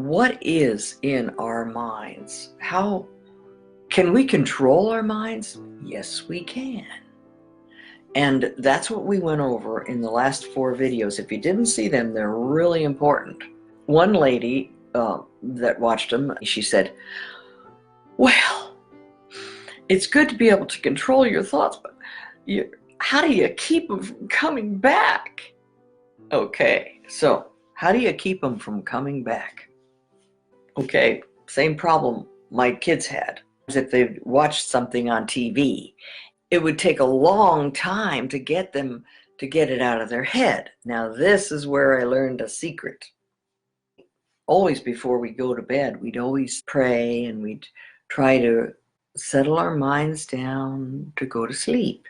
what is in our minds? How can we control our minds? Yes, we can. And that's what we went over in the last 4 videos. If you didn't see them, they're really important. One lady that watched them, she said, well, it's good to be able to control your thoughts, but how do you keep them from coming back? Okay, so how do you keep them from coming back? Okay, same problem my kids had. If they watched something on TV, it would take a long time to get them to get it out of their head. Now this is where I learned a secret. Always before we go to bed, we'd always pray and we'd try to settle our minds down to go to sleep.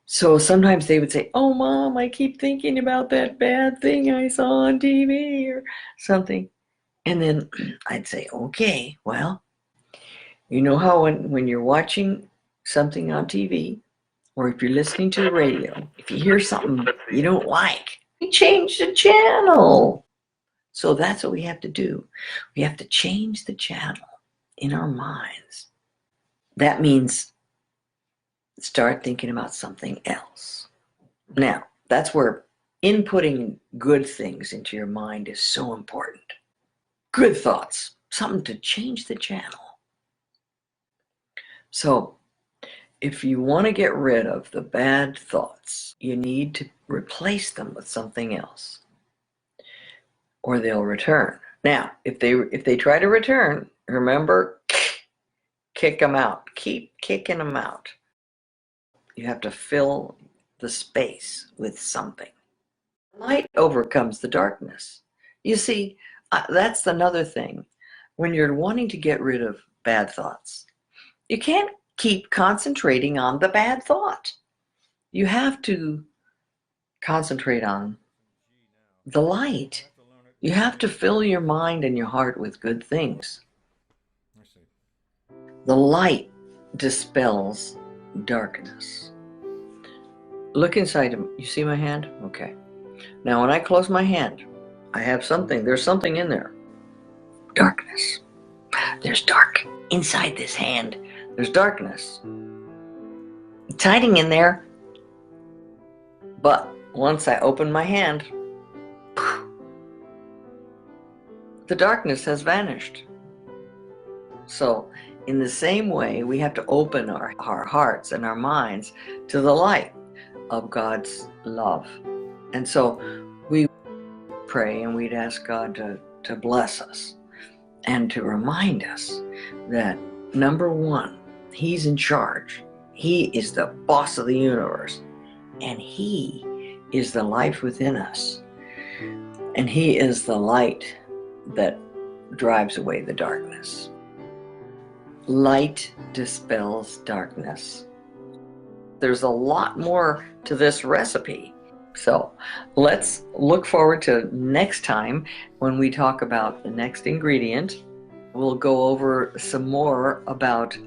So sometimes they would say, oh, Mom, I keep thinking about that bad thing I saw on TV or something. And then I'd say, okay, well, you know how when you're watching something on TV, or if you're listening to the radio, if you hear something you don't like, you change the channel. So that's what we have to do. We have to change the channel in our minds. That means start thinking about something else. Now, that's where inputting good things into your mind is so important. Good thoughts, something to change the channel. So, if you want to get rid of the bad thoughts, you need to replace them with something else, or they'll return. Now, if they try to return, remember, kick them out. Keep kicking them out. You have to fill the space with something. Light overcomes the darkness. You see, that's another thing. When you're wanting to get rid of bad thoughts, you can't keep concentrating on the bad thought. You have to concentrate on the light. You have to fill your mind and your heart with good things. The light dispels darkness. Look inside him. You see my hand? Okay. Now when I close my hand, I have something. There's something in there. Darkness. There's dark inside this hand. There's darkness. It's hiding in there. But once I open my hand, the darkness has vanished. So in the same way, we have to open our hearts and our minds to the light of God's love. And so we pray and we'd ask God to bless us and to remind us that, number one, He's in charge. He is the boss of the universe, and He is the life within us, and He is the light that drives away the darkness. Light dispels darkness. There's a lot more to this recipe. So let's look forward to next time when we talk about the next ingredient. We'll go over some more about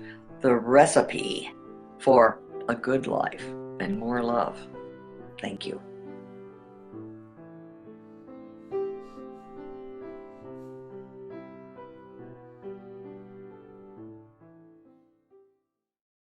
the recipe for a good life and more love. Thank you.